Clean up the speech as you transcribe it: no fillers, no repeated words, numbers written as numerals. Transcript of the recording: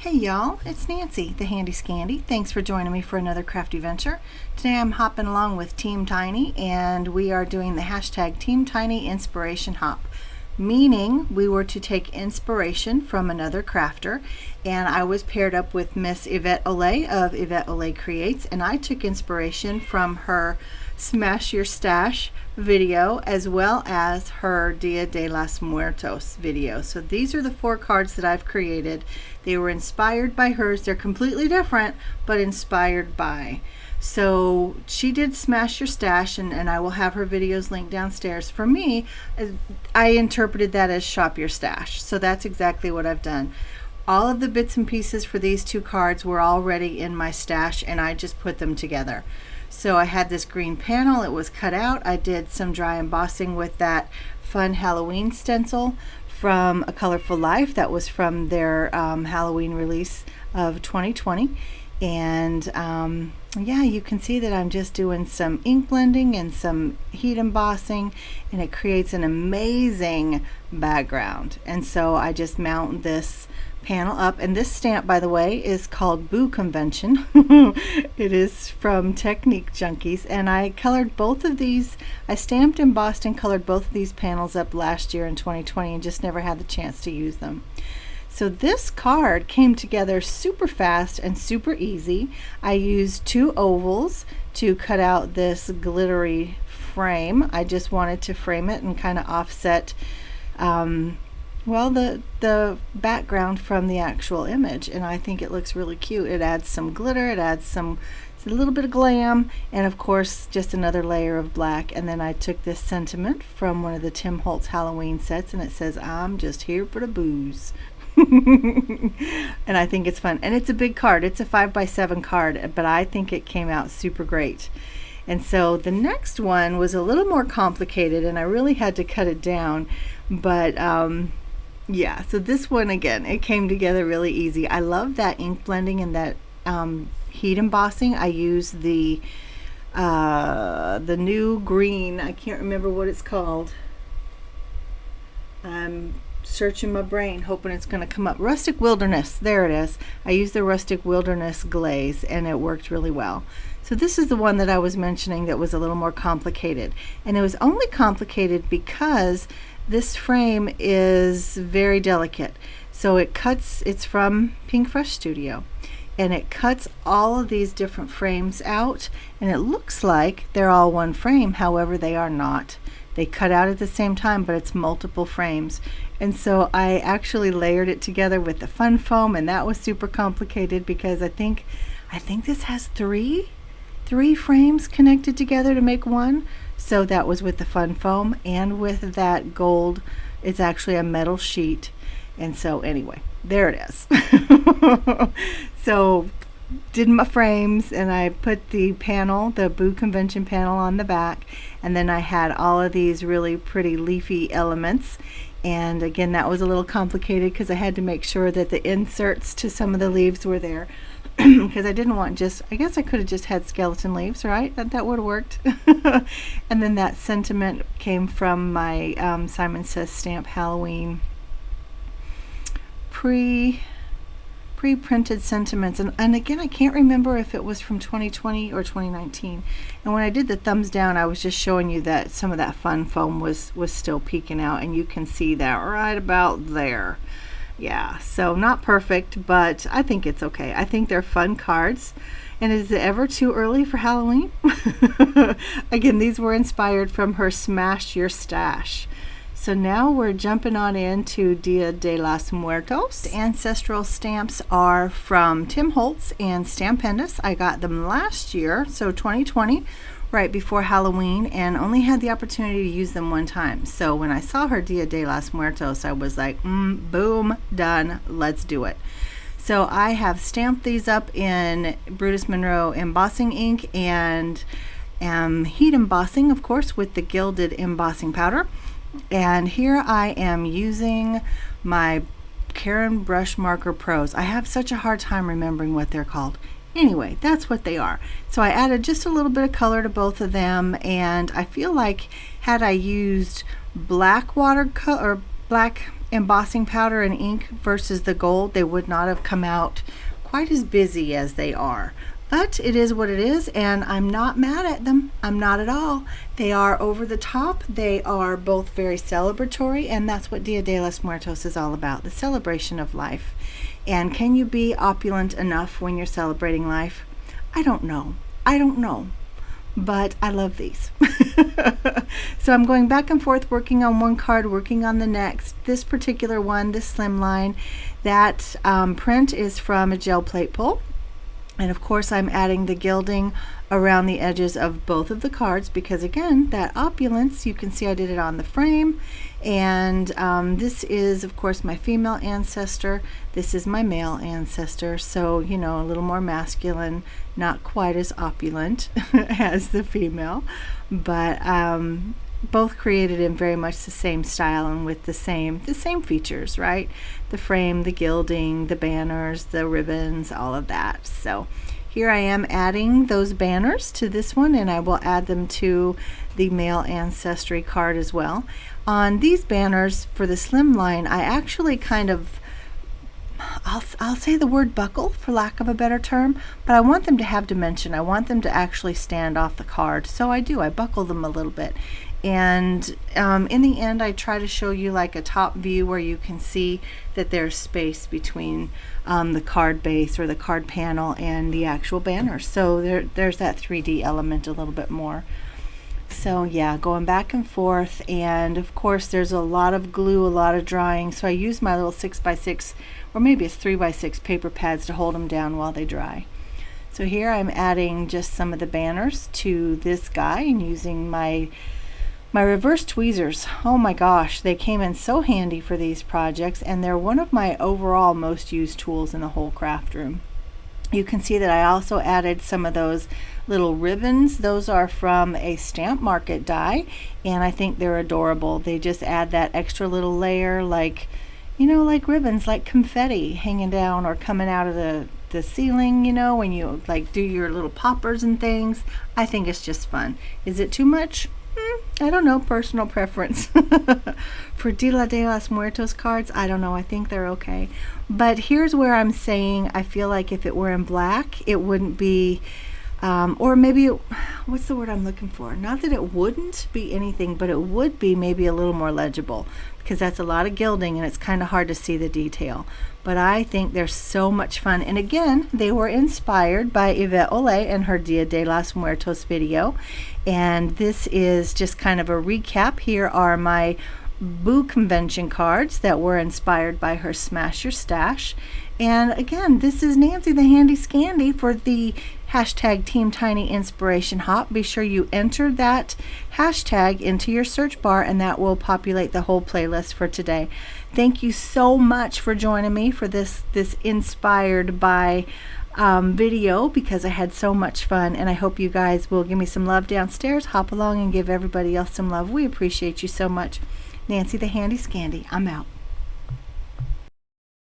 Hey y'all, it's Nancy, the Handy Scandy. Thanks for joining me for another crafty venture. Today I'm hopping along with Team Tiny and we are doing the hashtag Team Tiny Inspiration Hop, meaning we were to take inspiration from another crafter, and I was paired up with Miss Yvette Olea of Yvette Olea Creates, and I took inspiration from her Smash Your Stash video as well as her Dia de los Muertos video. So these are the 4 cards that I've created. They were inspired by hers. They're completely different, but inspired by. So she did Smash Your Stash, and I will have her videos linked downstairs. For me, I interpreted that as Shop Your Stash. So that's exactly what I've done. All of the bits and pieces for these 2 cards were already in my stash, and I just put them together. So I had this green panel, it was cut out. I did some dry embossing with that fun Halloween stencil from A Colorful Life. That was from their Halloween release of 2020. And yeah, you can see that I'm just doing some ink blending and some heat embossing, and it creates an amazing background. And so I just mount this panel up, and this stamp, by the way, is called Boo Convention. It is from Technique Junkies, and I colored both of these. I stamped, embossed, and colored both of these panels up last year in 2020 and just never had the chance to use them. So this card came together super fast and super easy. I used 2 ovals to cut out this glittery frame. I just wanted to frame it and kind of offset well, the background from the actual image, and I think it looks really cute. It adds some glitter, it adds a little bit of glam, and of course just another layer of black. And then I took this sentiment from one of the Tim Holtz Halloween sets, and it says, "I'm just here for the booze." And I think it's fun, and it's a big card. It's a 5x7 card, but I think it came out super great. And so the next one was a little more complicated, and I really had to cut it down, but yeah, so this one, again, it came together really easy. I love that ink blending and that heat embossing. I use the new green, I can't remember what it's called. I'm searching my brain hoping it's going to come up. Rustic Wilderness, there it is. I used the Rustic Wilderness glaze, and it worked really well. So this is the one that I was mentioning that was a little more complicated, and it was only complicated because this frame is very delicate. So it cuts, it's from Frest Studio, and it cuts all of these different frames out, and it looks like they're all one frame. However, they are not. They cut out at the same time, but it's multiple frames. And so I actually layered it together with the fun foam, and that was super complicated because I think this has three frames connected together to make one. So that was with the fun foam and with that gold. It's actually a metal sheet. And so anyway, there it is. So did my frames, and I put the panel, the Boo Convention panel, on the back, and then I had all of these really pretty leafy elements. And again, that was a little complicated because I had to make sure that the inserts to some of the leaves were there. Because I didn't want just, I guess I could have just had skeleton leaves, right? That would have worked. And then that sentiment came from my Simon Says Stamp Halloween pre-printed sentiments. And again, I can't remember if it was from 2020 or 2019. And when I did the thumbs down, I was just showing you that some of that fun foam was still peeking out, and you can see that right about there. Yeah, so not perfect, but I think it's okay. I think they're fun cards. And is it ever too early for Halloween? Again, these were inspired from her Smash Your Stash. So now we're jumping on into Dia de los Muertos. The ancestral stamps are from Tim Holtz and Stampendous. I got them last year, so 2020. Right before Halloween, and only had the opportunity to use them one time. So when I saw her Dia de los Muertos, I was like, boom, done, let's do it. So I have stamped these up in Brutus Monroe embossing ink and heat embossing, of course, with the gilded embossing powder. And here I am using my Caron Brush Marker Pros. I have such a hard time remembering what they're called. Anyway, that's what they are. So I added just a little bit of color to both of them, and I feel like had I used black watercolor or black embossing powder and ink versus the gold, they would not have come out quite as busy as they are. But it is what it is, and I'm not mad at them. I'm not at all. They are over the top. They are both very celebratory, and that's what Dia de los Muertos is all about, the celebration of life. And can you be opulent enough when you're celebrating life? I don't know. I don't know. But I love these. So I'm going back and forth, working on one card, working on the next. This particular one, this slimline, that print is from a gel plate pull. And of course I'm adding the gilding around the edges of both of the cards because, again, that opulence, you can see I did it on the frame. And this is, of course, my female ancestor. This is my male ancestor. So, you know, a little more masculine, not quite as opulent as the female. But both created in very much the same style and with the same features, right? The frame, the gilding, the banners, the ribbons, all of that. So here I am adding those banners to this one, and I will add them to the male ancestry card as well. On these banners for the slimline, I actually kind of, I'll say the word buckle for lack of a better term, but I want them to have dimension. I want them to actually stand off the card. So I buckle them a little bit. And in the end, I try to show you like a top view where you can see that there's space between the card base or the card panel and the actual banner. So there's that 3D element a little bit more. So yeah, going back and forth, and of course there's a lot of glue, a lot of drying. So I use my little 6x6, or maybe it's 3x6 paper pads to hold them down while they dry. So here I'm adding just some of the banners to this guy and using my reverse tweezers. Oh my gosh, they came in so handy for these projects, and they're one of my overall most used tools in the whole craft room. You can see that I also added some of those little ribbons. Those are from a Stamp Market die, and I think they're adorable. They just add that extra little layer, like, you know, like ribbons, like confetti hanging down or coming out of the ceiling, you know, when you like do your little poppers and things. I think it's just fun. Is it too much? I don't know, personal preference. For Dia de los Muertos cards, I don't know, I think they're okay. But here's where I'm saying I feel like if it were in black, it wouldn't be, or maybe, what's the word I'm looking for? Not that it wouldn't be anything, but it would be maybe a little more legible, because that's a lot of gilding and it's kind of hard to see the detail. But I think they're so much fun. And again, they were inspired by Yvette Olea and her Dia de los Muertos video. And this is just kind of a recap. Here are my Boo Convention cards that were inspired by her Smash Your Stash. And again, this is Nancy the Handy Scandy for the hashtag Team Tiny Inspiration Hop. Be sure you enter that hashtag into your search bar, and that will populate the whole playlist for today. Thank you so much for joining me for this inspired by video, because I had so much fun, and I hope you guys will give me some love downstairs. Hop along and give everybody else some love. We appreciate you so much. Nancy the Handy Scandy, I'm out.